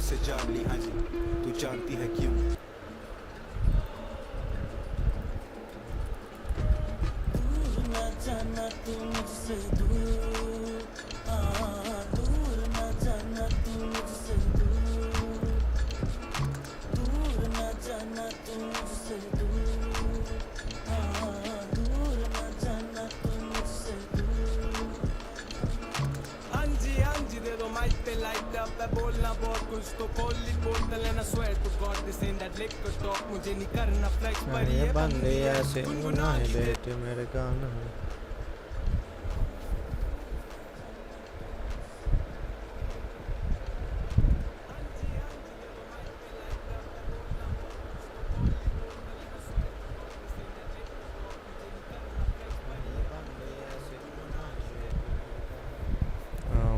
से जान ली, हाँ जी तू जानती है क्यों? दूर न जाना तू मुझसे दूर, दूर न जाना तू मुझसे दूर, दूर न जाना तू मुझसे दूर, दूर न जाना तू मुझसे दूर। हाँ जी दे दो माइक पे लाइट अप है, बोलना बहुत कुछ तो खोली बोतल है ना, swear to God this in that liquid talk, मुझे नहीं करना फ्लेक्स पर ये बंदे ऐसे गुनगुना ही देते मेरे गाना है।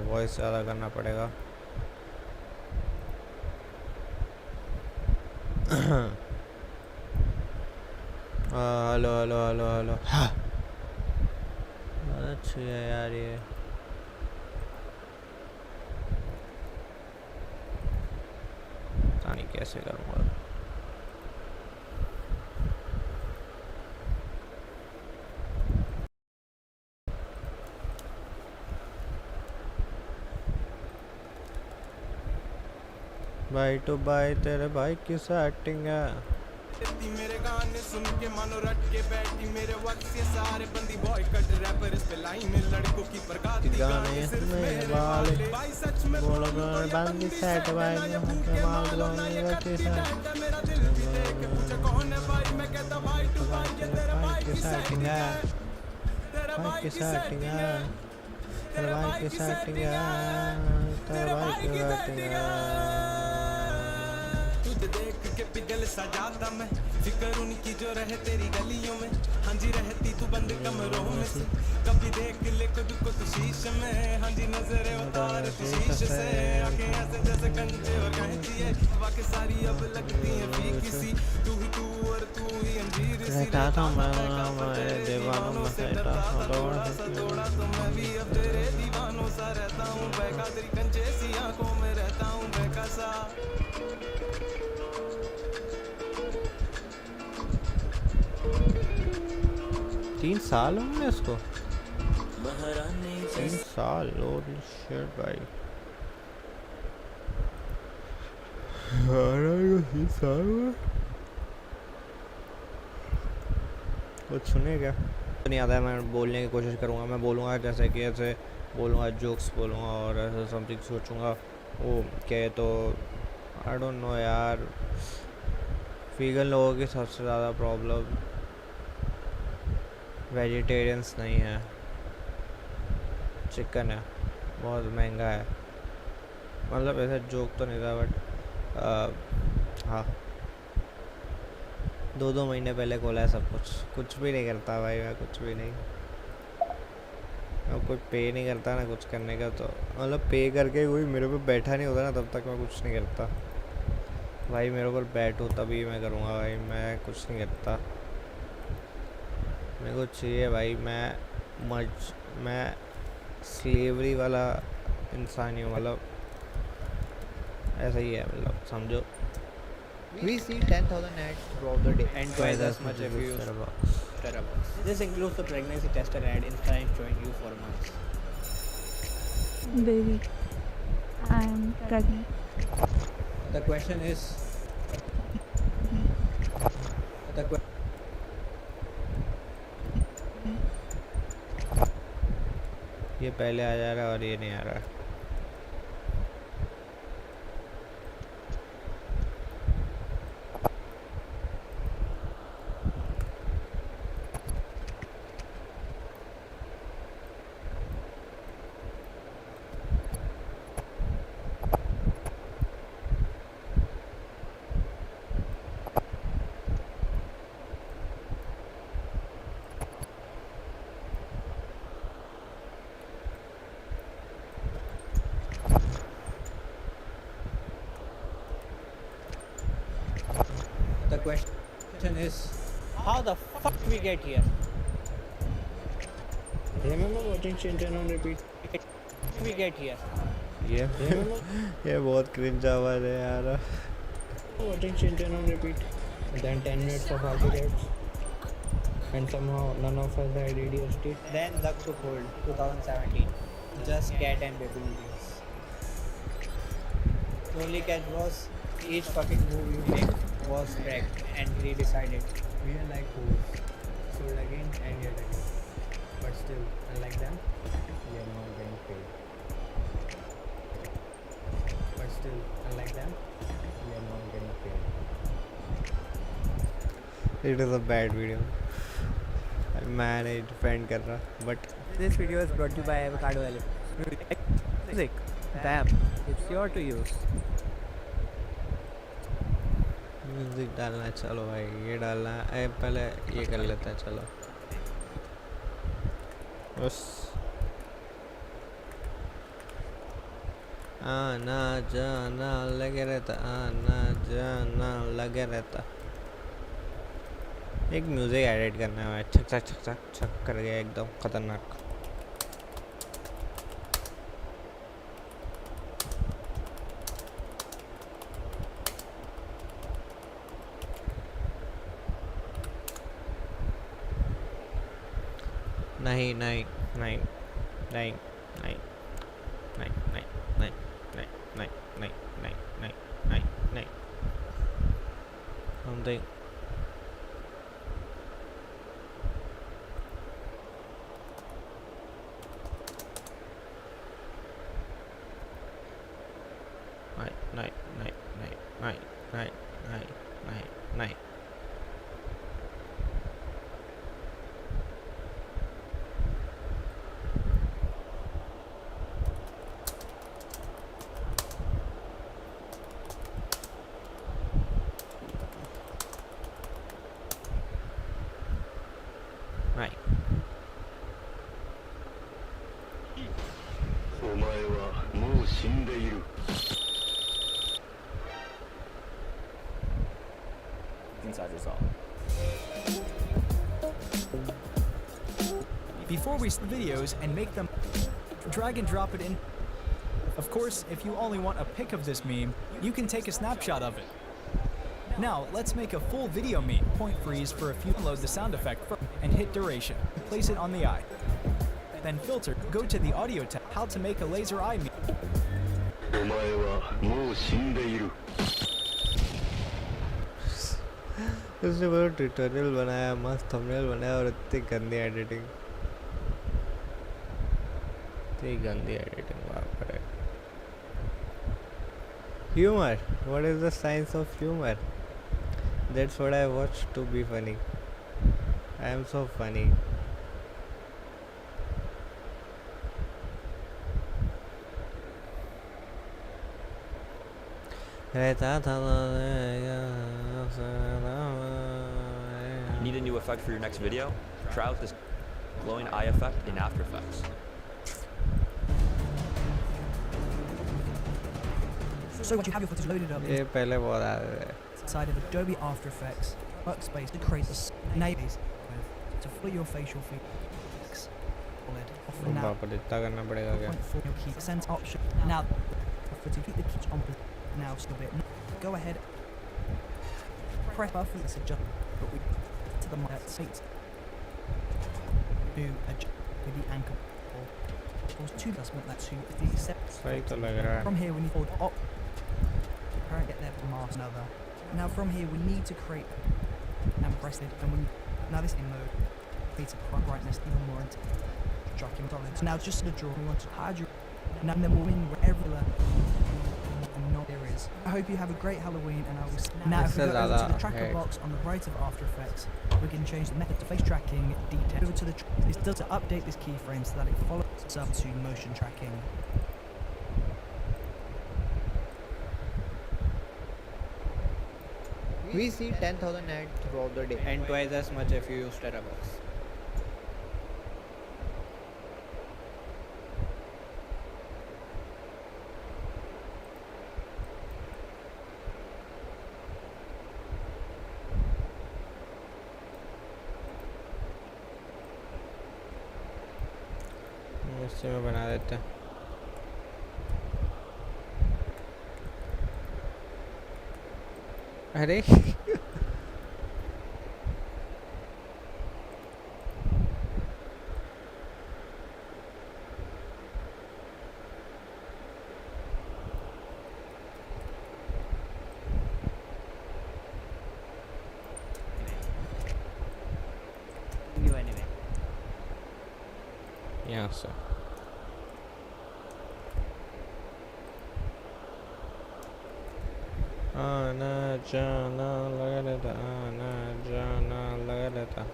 वॉइस ज़्यादा करना पड़ेगा। हेलो हेलो हेलो हेलो, हाँ अच्छी है यार ये। पता नहीं कैसे करूँगा। भाई तो भाई तेरे भाई की सेटिंग है। मेरे गाने सुन के मानो रट के बैठी, मेरे वक्त से सारे बंदी बॉय कट रैपर इस पे लाइन में लड़कों की प्रकाती गाने सिर्फ मेरे वाले, भाई सच में बोलो बंदी सेट भाई कमाल गाने रखे सेट, मेरा दिल भी देख के पूछे कौन है भाई, मैं कहता भाई टू भाई ये तेरा भाई की सेटिंग है, तेरा भाई की सेटिंग है, तेरा भाई की सेटिंग है, तेरा भाई की सेटिंग है। देख के पिघल सा जाता मैं, फिक्र उनकी जो रहे तेरी गलियों में, हाँ जी रहती तू बंद कमरों में से, कभी देख ले खुद को तू शीशे में, हाँ जी नजरें उतार तू शीशे से, आंखें ऐसे जैसे कंचे और कैंची है, वाकई सारी अब लगती है फीकी सी, तू ही तू और तू ही अंजीर सी, रहता था मैं दीवानों से डरता था, थोड़ा सा थोड़ा तो मैं भी अब तेरे दीवानों सा रहता हूँ, बहका तेरी कंचे सी आंखों में रहता हूँ बहका सा। 3 साल हो गए इसको, 3 साल। होली शिट भाई, 3 साल कुछ सुने क्या नहीं आता है। मैं बोलने की कोशिश करूँगा, मैं बोलूँगा जैसे कि ऐसे बोलूँगा, जोक्स बोलूँगा और ऐसे समथिंग सोचूँगा वो क्या, तो आई डोंट नो यार। वीगन लोगों की सबसे ज़्यादा प्रॉब्लम वेजिटेरियंस नहीं है, चिकन है, बहुत महंगा है। मतलब ऐसा जोक तो नहीं था बट हाँ 2 महीने पहले खोला है सब कुछ भी नहीं करता भाई मैं, कुछ भी नहीं। अब कोई पे नहीं करता ना कुछ करने का, तो मतलब पे करके कोई मेरे पे बैठा नहीं होता ना तब तक मैं कुछ नहीं करता भाई। मेरे ऊपर बैठो तभी मैं करूँगा भाई, मैं कुछ नहीं करता। मेरे को चाहिए भाई, मैं स्लेवरी वाला इंसान ही हूँ, मतलब ऐसा ही है, मतलब समझो। We see 10,000 ads throughout the day and twice as much reviews. Terabucks. This includes the pregnancy tester ad Insta showing you for months. Baby, I am pregnant. The question is, ये पहले आ जा रहा है और ये नहीं आ रहा है। the question is, how the fuck we get here? Remember watching Shinchen on repeat? We get here. ये You know, ये बहुत क्रिंज आवाज है यार. watching Children on repeat, then 10 minutes of articles, and somehow none of us had ADHD. Then Duck Took Hold, 2017. Just cat and baby videos. The only catch was each fucking move you make was tracked, and we decided we are like fools. Sold again and yet again. But still, unlike them, we are not getting paid. But still, unlike them, we are not getting paid. It is a bad video. मैं नहीं defend कर रहा, but This video is brought to you by Avocado Elephant. Music. Bam. It's your to use. Music डालना है. चलो भाई ये डालना है. पहले ये कर लेते हैं. चलो बस आना जाना लगे रहता. आना जाना लगे रहता. एक म्यूजिक एडिट करना है. छक छक छक छक छक कर गया एकदम खतरनाक. नहीं नहीं नहीं नहीं नहीं नहीं नहीं नहीं नहीं नहीं नहीं नहीं नहीं नहीं नहीं something नहीं नहीं नहीं नहीं नहीं नहीं नहीं नहीं नहीं right. お前はもう死んでいる。 inside resolve. Before we start videos and make them, drag and drop it in. Of course, if you only want a pic of this meme, you can take a snapshot of it. Now, let's make a full video meme. Point freeze for a few. Load the sound effect and hit duration. Place it on the eye. Then filter. Go to the audio tab. How to make a laser eye meme. お前はもう死んでいる。 उसने बड़ा tutorial बनाया, मस्त thumbnail बनाया और इतनी गंदी editing. इतनी गंदी एडिटिंग बाप रे. Humor. What is the science of humor? That's what I watch to be funny. I am so funny. Need a new effect for your next video? Try out this glowing eye effect in After Effects. So once you have your footage loaded up ये पहले बहुत आ रहे थे. inside of Adobe After Effects workspace to create a name to follow your facial features. Often now, बाप रे इतना करना पड़ेगा क्या? 0.4 your key percent option. Now, for to keep the keys on now still a bit. Go ahead. Press button to adjust, but we to the mic seats. Do adjust with the anchor. Or two adjustment that to the set. सही तो लग रहा है. From here we need to hold up. Get there from mask another. Now from here we need to create and press it and now this in mode creates a brightness even more into tracking solid. So now just the draw we want to hide you and then we'll win wherever no there is. I hope you have a great Halloween and I will now if we go over to the tracker box on the right of After Effects we can change the method to face tracking detail over to the this does to update this keyframe so that it follows up to motion tracking. We see 10,000 ads throughout the day and twice as much if you use Terabox. इससे में बना देते हैं. अरे You anyway. यहाँ से आना जाना लगा रहता, आना जाना लगा रहता।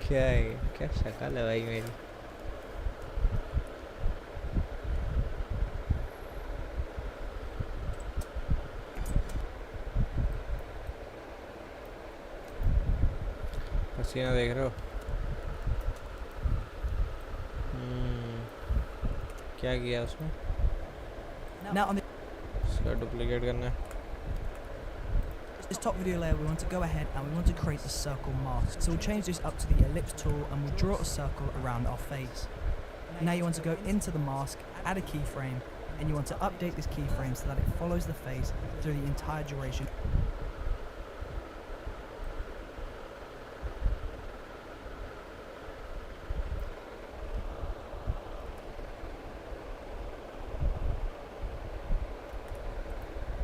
क्या है, क्या शक्ल है भाई मेरी। पसीना देख रहे हो? क्या किया उसमें? Now on इसका डुप्लीकेट करना है। this top video layer, we want to go ahead and we want to create a circle mask. So we'll change this up to the ellipse tool and we'll draw a circle around our face. Now you want to go into the mask, add a keyframe, and you want to update this keyframe so that it follows the face through the entire duration.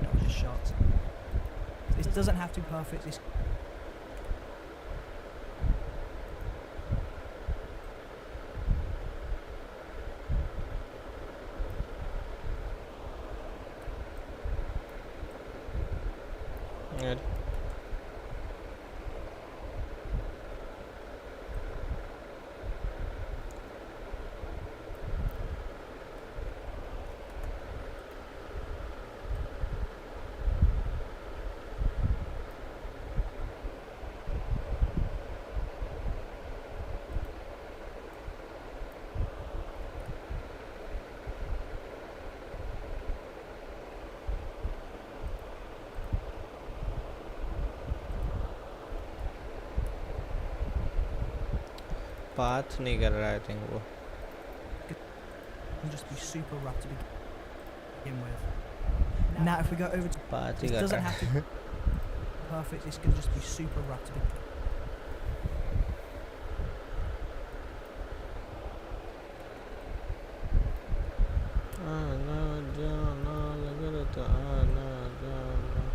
Not just shots. This doesn't have to be perfect. This यार path नहीं कर रहा है। I think वो will just be super rough to begin with. Now if we go over to path he this कर doesn't रहा have है। to perfect, this can just be super rough to begin. आना जाना लगा रहता, आना जाना।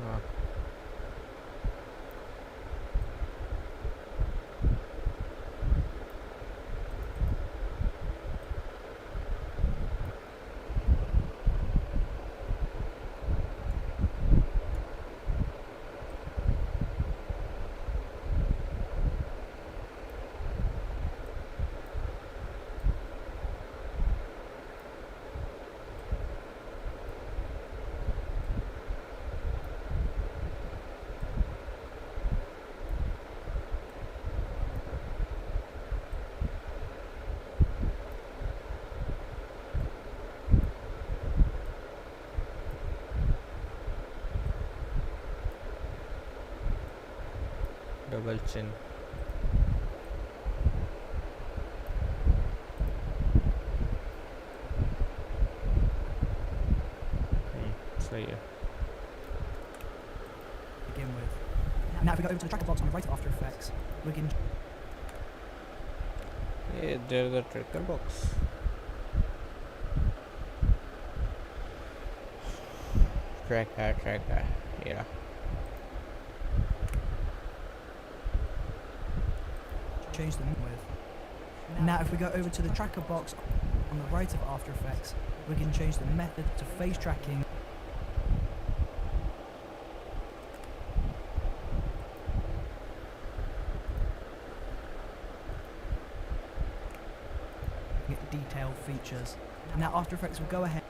हाँ डबल चिन। सही है। Begin with. Now if we go over to the tracker box on the right of After Effects, we can ये there's the tracker box. Tracker, yeah. change them with. Now if we go over to the tracker box on the right of After Effects, we can change the method to face tracking. detailed features. Now After Effects will go ahead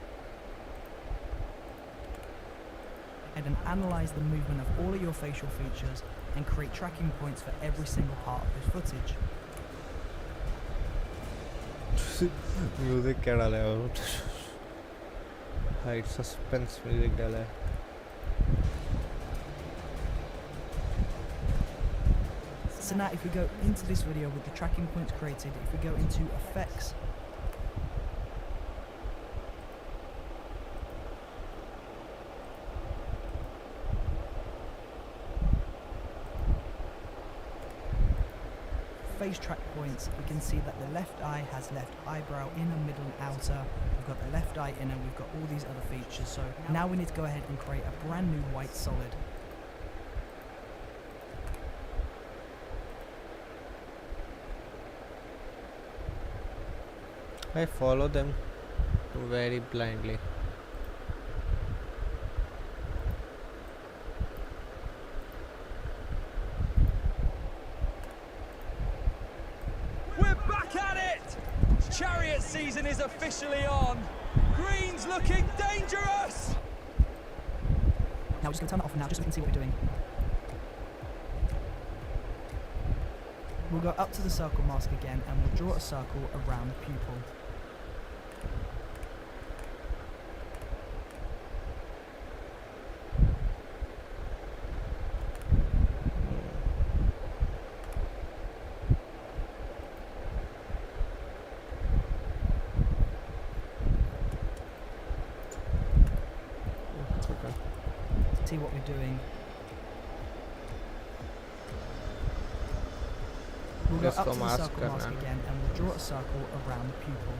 and analyze the movement of all of your facial features and create tracking points for every single part of this footage. Music क्या डाला है और height suspense music डाला है So now if we go into this video with the tracking points created, if we go into effects, face track points, we can see that the left eye has left eyebrow, inner, middle and outer. We've got the left eye inner, we've got all these other features. So now we need to go ahead and create a brand new white solid. I follow them very blindly. We're back at it! Chariot season is officially on. Green's looking dangerous! Now we're just going to turn that off for now, just so we can see what we're doing. We'll go up to the circle mask again and we'll draw a circle around the pupil. See what we're doing. We'll go up to the circle mask again and we'll draw a circle around the pupil.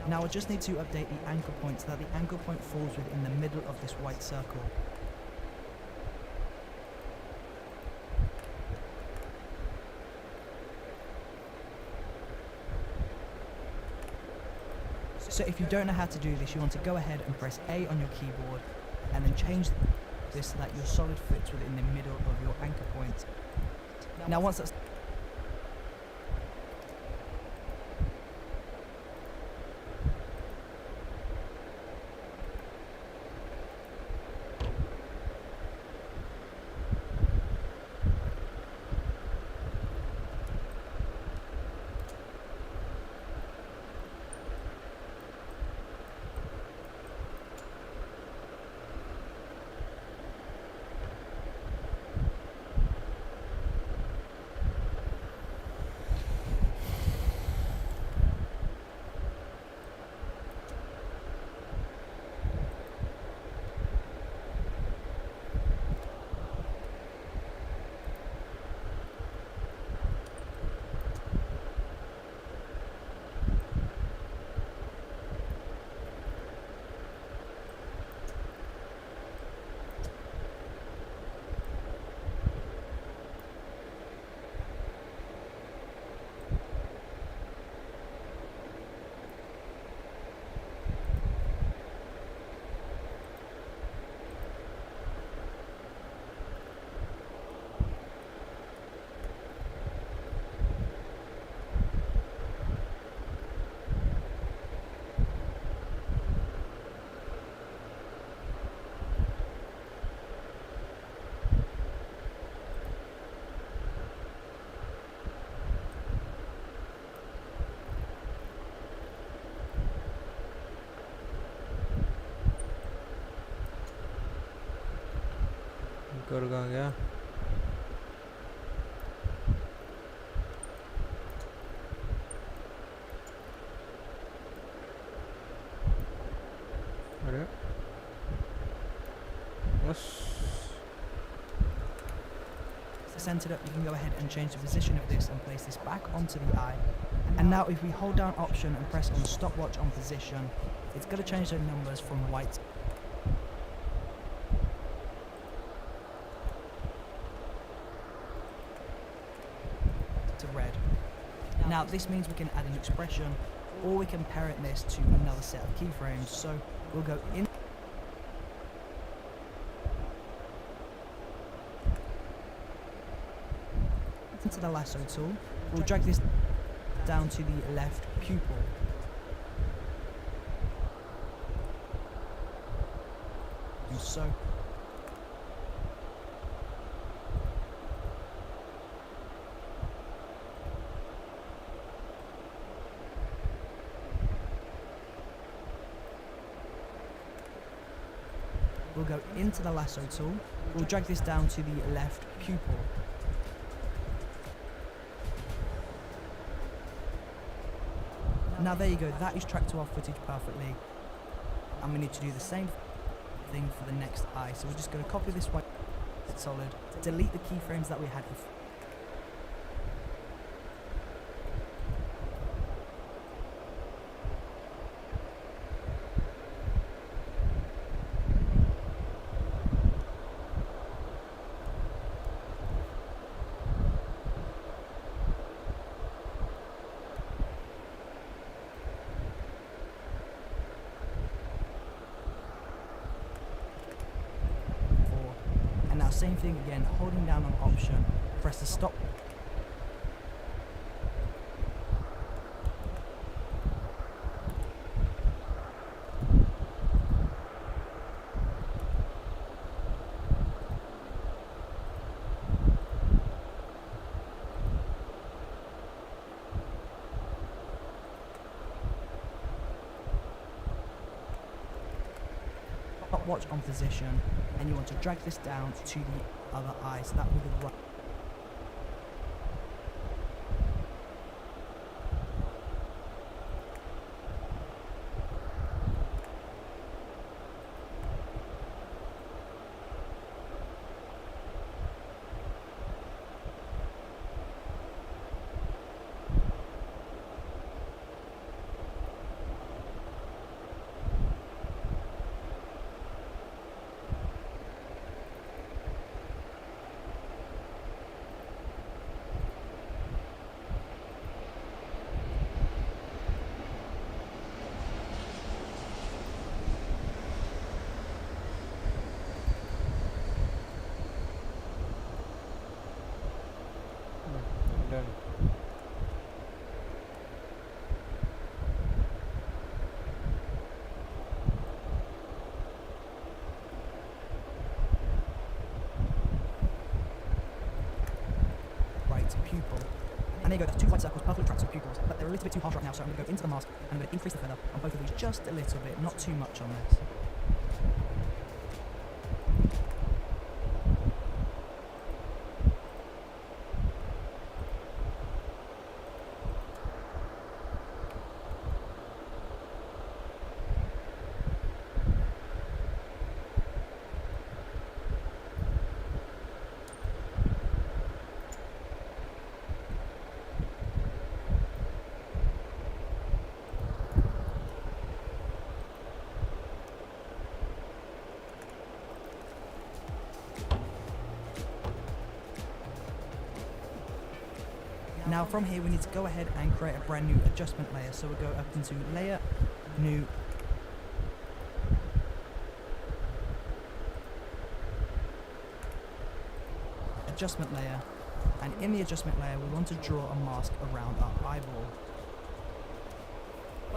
Now I just need to update the anchor point so that the anchor point falls within the middle of this white circle. So if you don't know how to do this, you want to go ahead and press A on your keyboard and then change this so that your solid fits within the middle of your anchor point. Now once that's और कहाँ गया? अरे बस Centered up, you can go ahead and change the position of this and place this back onto the eye. And now if we hold down option and press on the stopwatch on position, it's going to change the numbers from white to red. Now this means we can add an expression, or we can parent this to another set of keyframes. So we'll go in into the lasso tool. We'll drag this down to the left pupil. And so we'll go into the lasso tool. We'll drag this down to the left pupil. Now there you go, that is tracked to our footage perfectly. And we need to do the same thing for the next eye. So we're just going to copy this white solid, delete the keyframes that we had before. And now same thing again, holding down on option, press the stop. Watch on position, and you want to drag this down to the other eye, so that will be the right. Done. Right pupil. And there you go, that's two white circles, perfectly tracked to pupils, but they're a little bit too harsh right now, so I'm going to go into the mask and I'm going to increase the feather on both of these just a little bit, not too much on this. Now from here we need to go ahead and create a brand new adjustment layer. So we'll go up into layer, new, adjustment layer, and in the adjustment layer we want to draw a mask around our eyeball.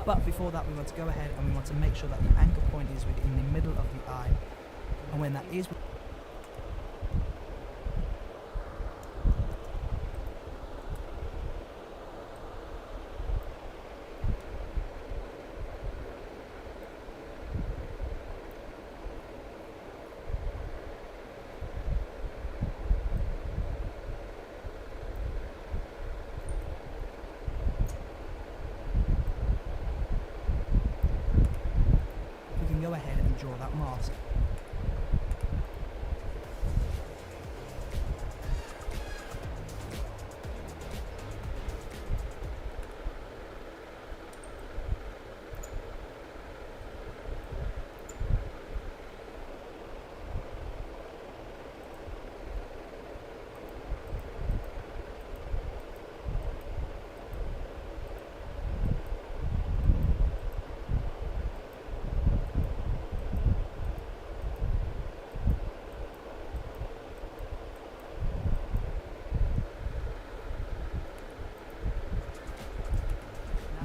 But before that we want to go ahead and we want to make sure that the anchor point is within the middle of the eye, and when that is draw that mask.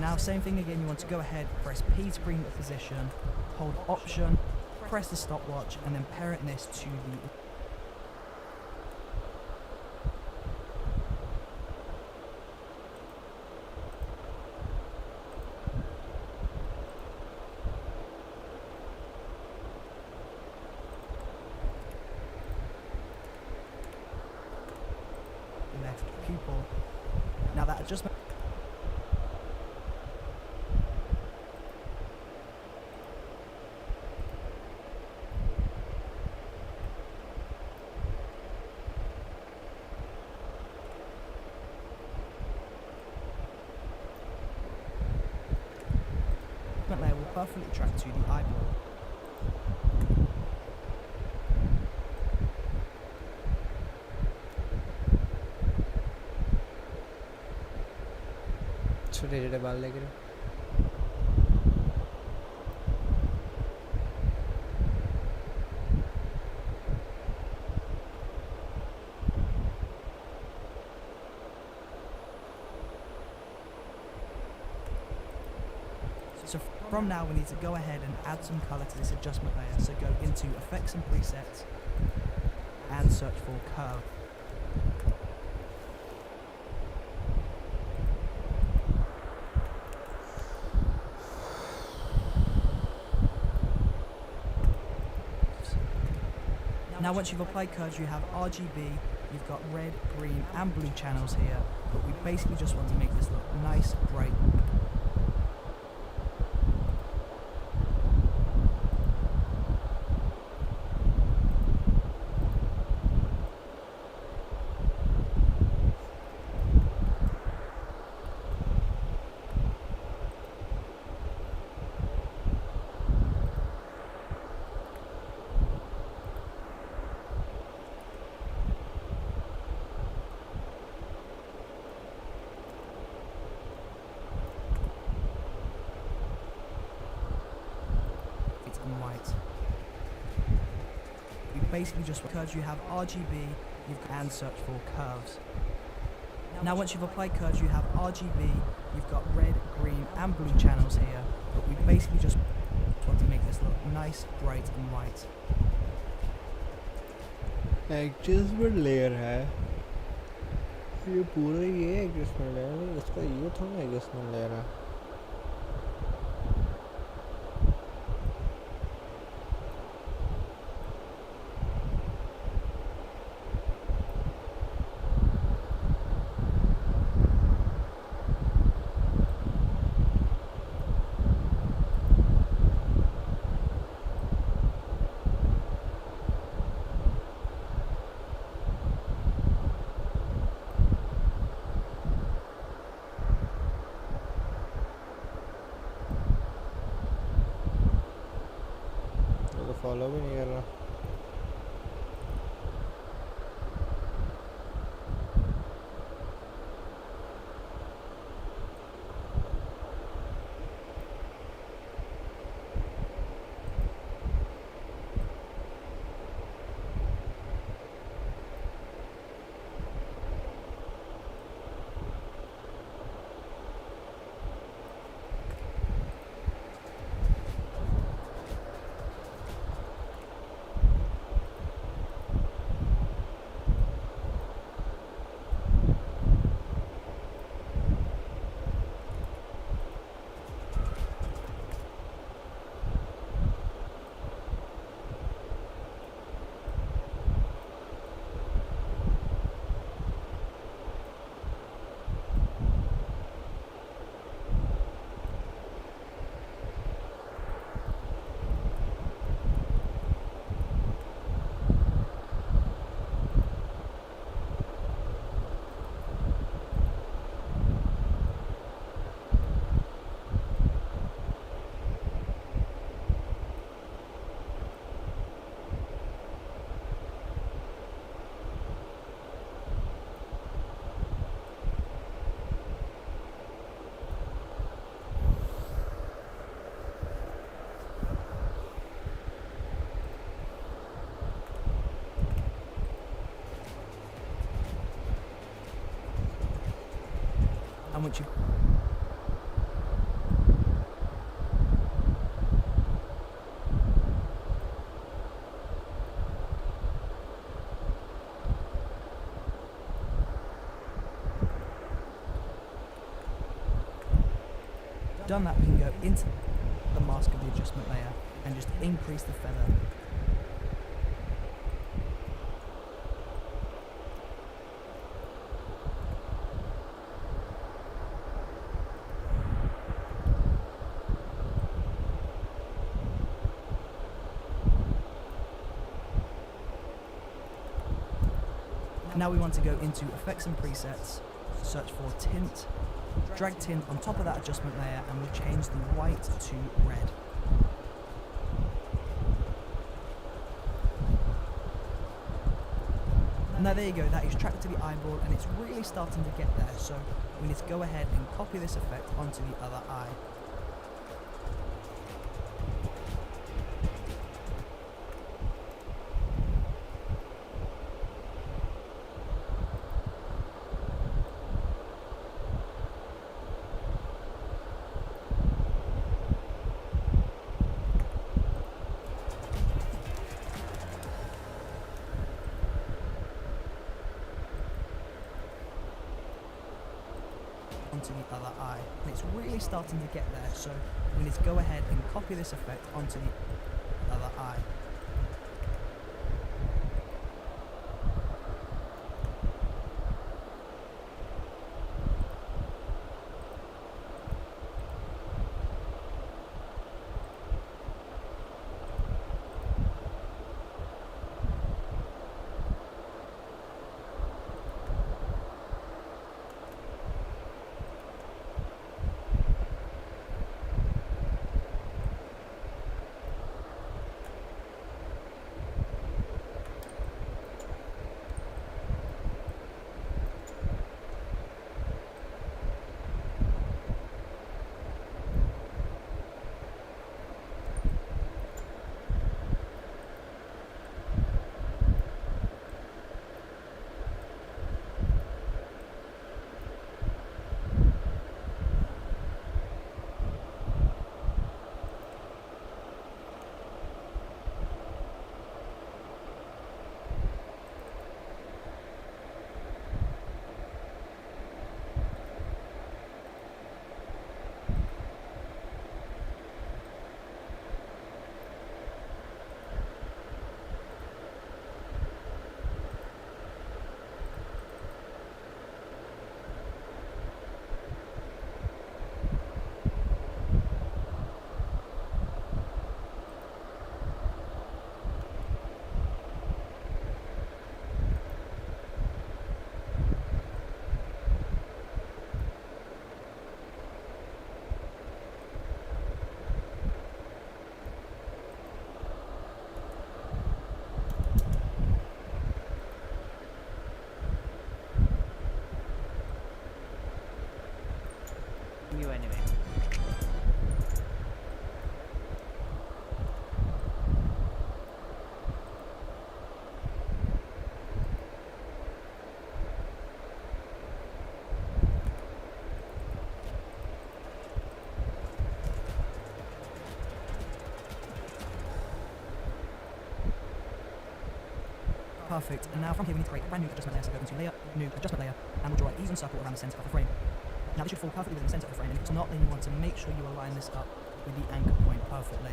Now, same thing again, you want to go ahead, press P to bring the position, hold Option, press the stopwatch, and then parent this to the left pupil. Now that adjustment layer will perfectly track to the eyeball. छोटे छोटे बाल लग रहे So from now we need to go ahead and add some color to this adjustment layer. So go into Effects and Presets and search for Curve. Now once you've applied curves, you have RGB, you've got red, green and blue channels here, but we basically just want to make this look nice, bright. And white. We basically just curves, you have RGB, and search for curves. Now once you've applied curves, you have RGB, you've got red, green and blue channels here, but we basically just want to make this look nice, bright and white. Adjustment layer है ये पूरा ये adjustment layer है इसका ये थोड़ा adjustment layer है follow भी नहीं कर रहा And once you done that, we can go into the mask of the adjustment layer and just increase the feather. Now we want to go into effects and presets, search for tint, drag tint on top of that adjustment layer, and we'll change the white to red. Now there you go, that is tracked to the eyeball and it's really starting to get there, so we need to go ahead and copy this effect onto the other eye. Onto the other eye, and it's really starting to get there, so we need to go ahead and copy this effect onto the other eye. You anyway. Perfect, and now from here we need to create a brand new adjustment layer, so go into layer, new adjustment layer, and we'll draw an even circle around the centre of the frame. Now this should fall perfectly within the centre of the frame, and if it's not, then you want to make sure you align this up with the anchor point perfectly.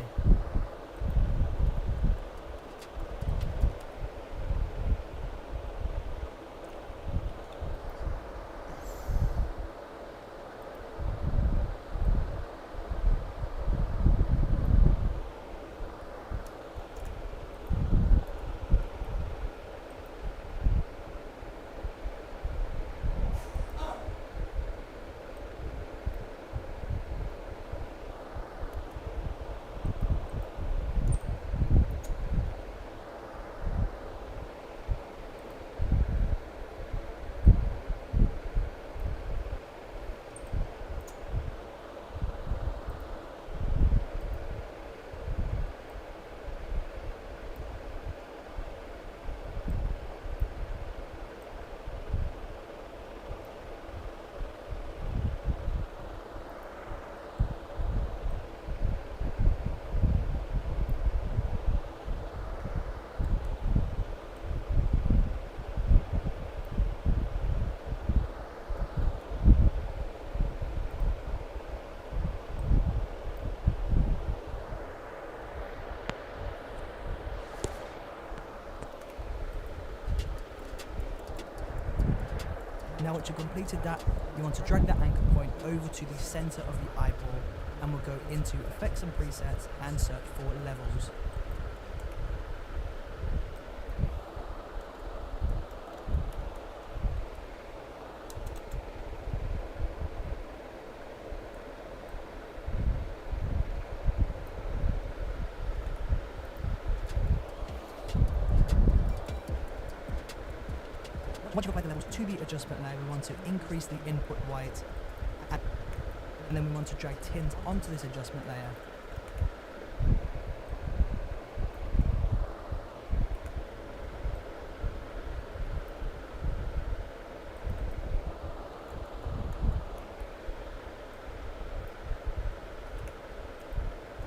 Now once you've completed that, you want to drag that anchor point over to the center of the eyeball, and we'll go into effects and presets and search for levels. Once you've applied the levels to the adjustment layer, we want to increase the input white, and then we want to drag tint onto this adjustment layer.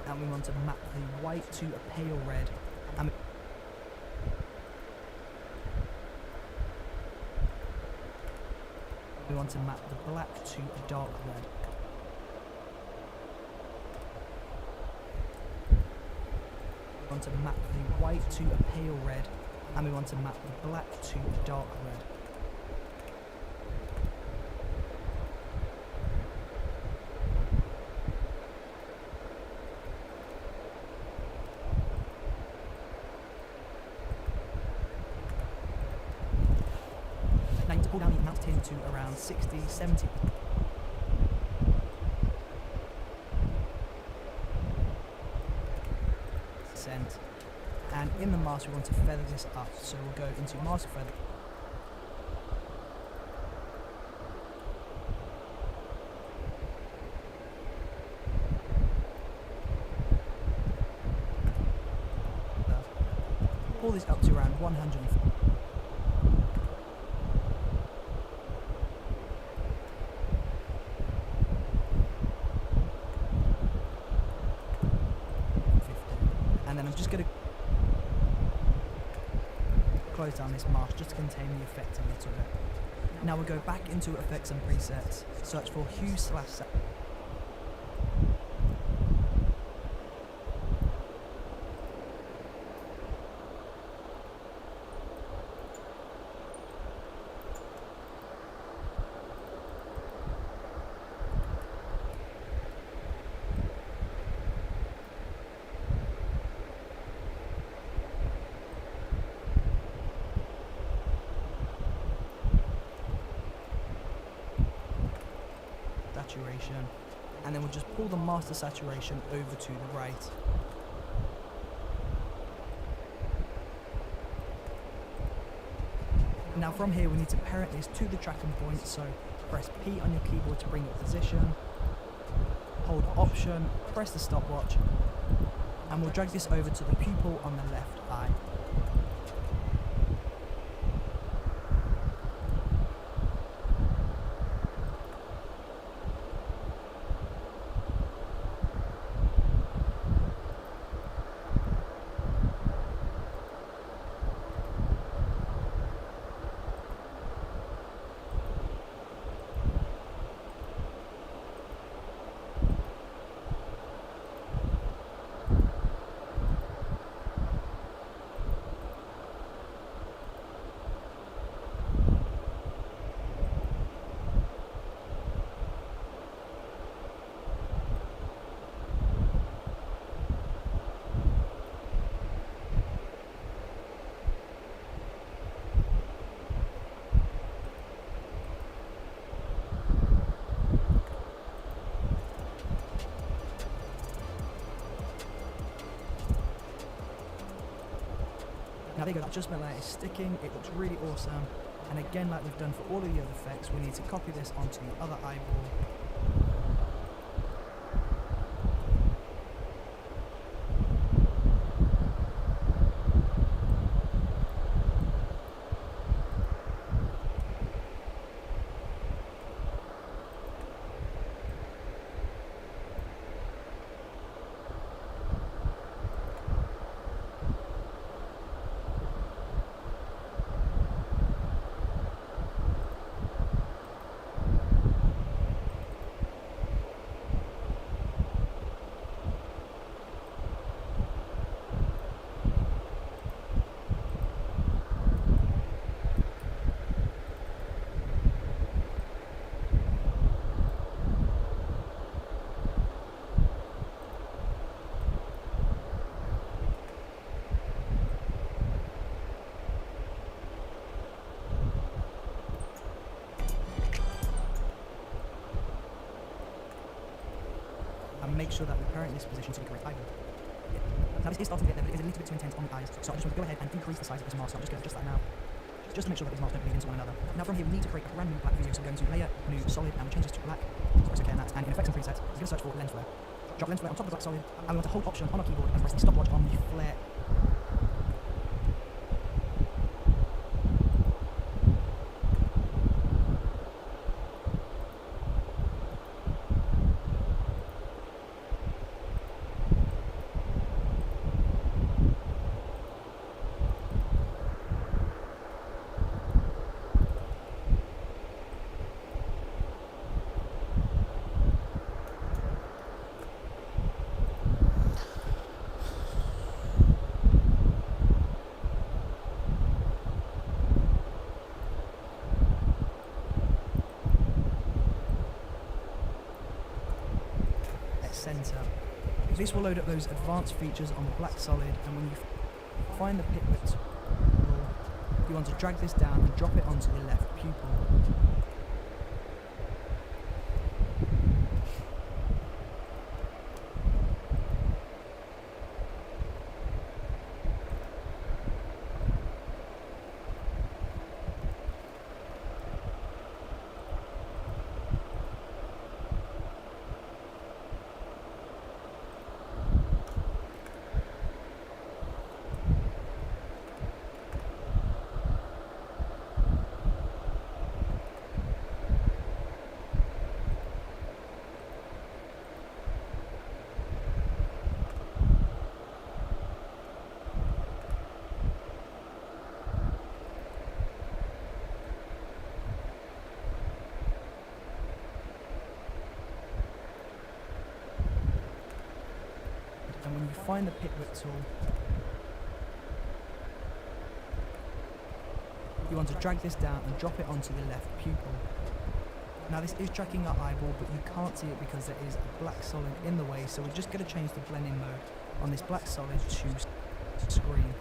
And we want to map the white to a pale red, and we want to map the black to a dark red. We want to map the white to a pale red, and we want to map the black to a dark red. Now you need to pull down the amount of tint to around 60, 70. And in the mask we want to feather this up, so we'll go into mask feather. Pull this up to around 150. And then I'm just going to close down this mask just to contain the effect a little bit. Now we'll go back into effects and presets, search for hue/saturation. And then we'll just pull the master saturation over to the right. Now from here we need to parent this to the tracking point, so press P on your keyboard to bring it position, hold Option, press the stopwatch, and we'll drag this over to the pupil on the left eye. Now there you go, that adjustment layer is sticking, it looks really awesome. And again, like we've done for all of the other effects, we need to copy this onto the other eyeball. make sure that we parent this position to the correct eyeball. Now this is starting to get there, but it is a little bit too intense on the eyes, so I just want to go ahead and increase the size of this mask. So I'm just going to adjust that now, just to make sure that these masks don't bleed into one another. Now from here we need to create a brand new black video, so we're going to layer, new, solid, and we'll change this to black. So press OK on that, and in effects and presets, we're going to search for lens flare. Drop lens flare on top of the black solid, and we want to hold option on our keyboard and press the stopwatch on the flare. Center. This will load up those advanced features on the black solid, and when you find the pit width tool, you want to drag this down and drop it onto the left pupil. And when you find the pit width tool, you want to drag this down and drop it onto the left pupil. Now this is tracking our eyeball, but you can't see it because there is a black solid in the way, so we're just going to change the blending mode on this black solid to screen.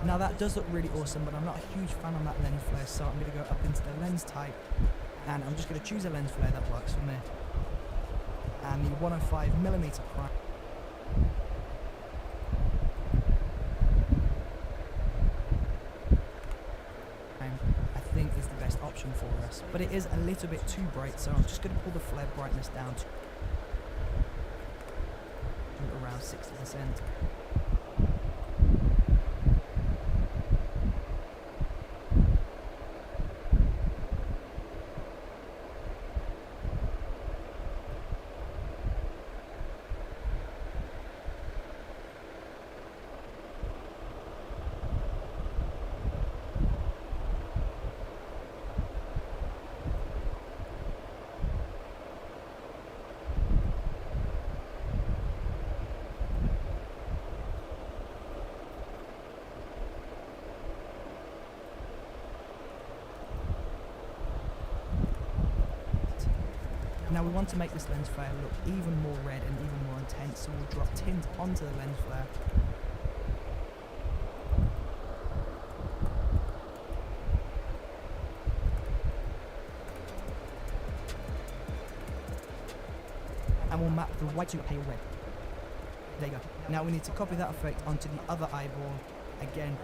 Now that does look really awesome, but I'm not a huge fan on that lens flare, so I'm going to go up into the lens type, and I'm just going to choose a lens flare that works for me. And the 105mm prime. I think is the best option for us, but it is a little bit too bright, so I'm just going to pull the flare brightness down to around 60%. Now we want to make this lens flare look even more red and even more intense, so we'll drop tint onto the lens flare. And we'll map the white to pale red. There you go. Now we need to copy that effect onto the other eyeball. Again,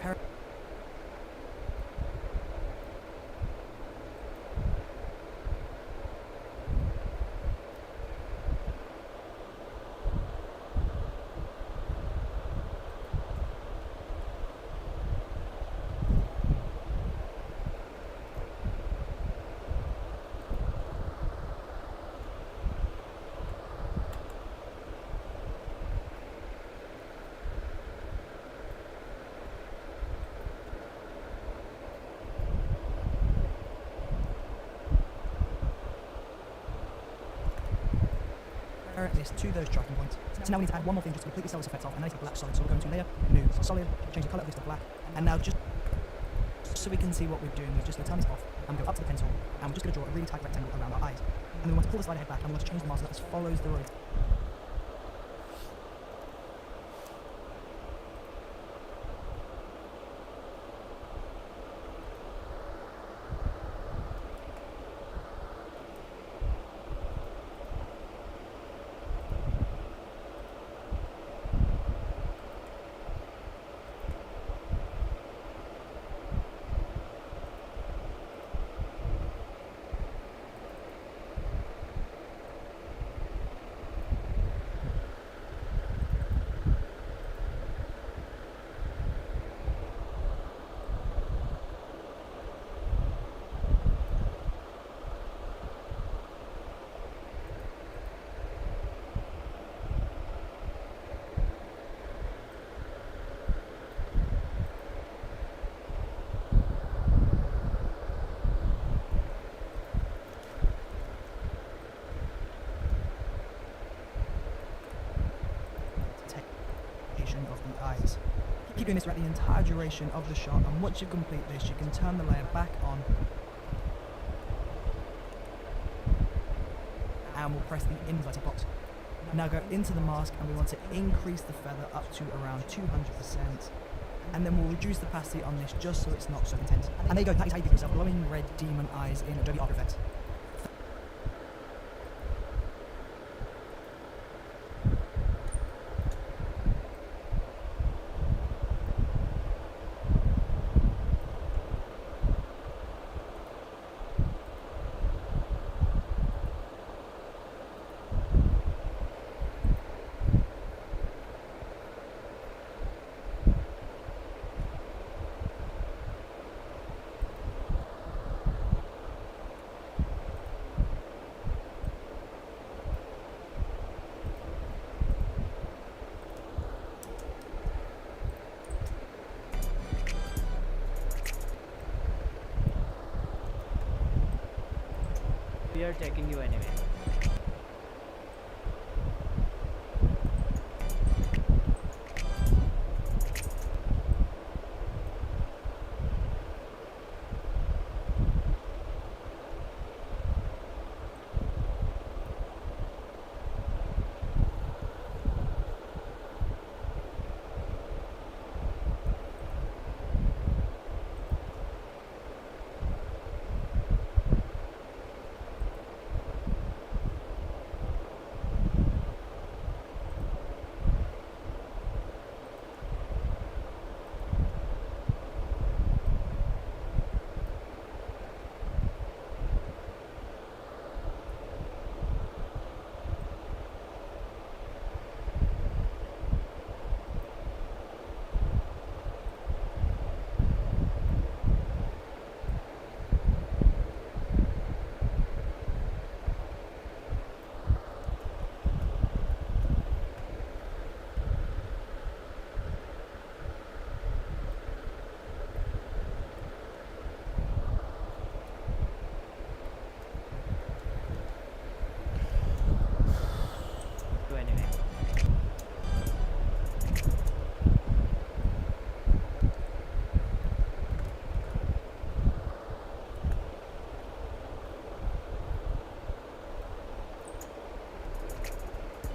this to those tracking points. So now we need to add one more thing just to completely sell this effect off, and that is the black solid. So we're going to layer, new, solid, change the colour of this to black, and now just so we can see what we're doing, we're just going to turn this off, and go up to the pencil, and we're just going to draw a really tight rectangle around our eyes. And then we want to pull the slider head back, and we want to change the mask so that this follows the road. Of the eyes. Keep doing this throughout the entire duration of the shot, and once you complete this, you can turn the layer back on and we'll press the inverted box. Now go into the mask, and we want to increase the feather up to around 200%, and then we'll reduce the opacity on this just so it's not so intense. And there you go, that is how you give yourself glowing red demon eyes in Adobe After Effects. We are taking you anyway.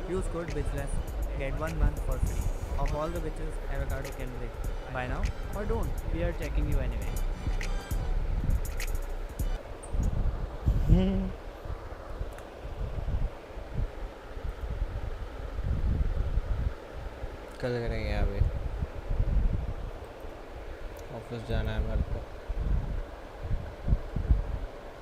Use code BITCHLESS, get 1 month for free of all the bitches avocado can break. Buy now or don't. We are taking you anyway. कल करेंगे अभी office जाना है मेरे को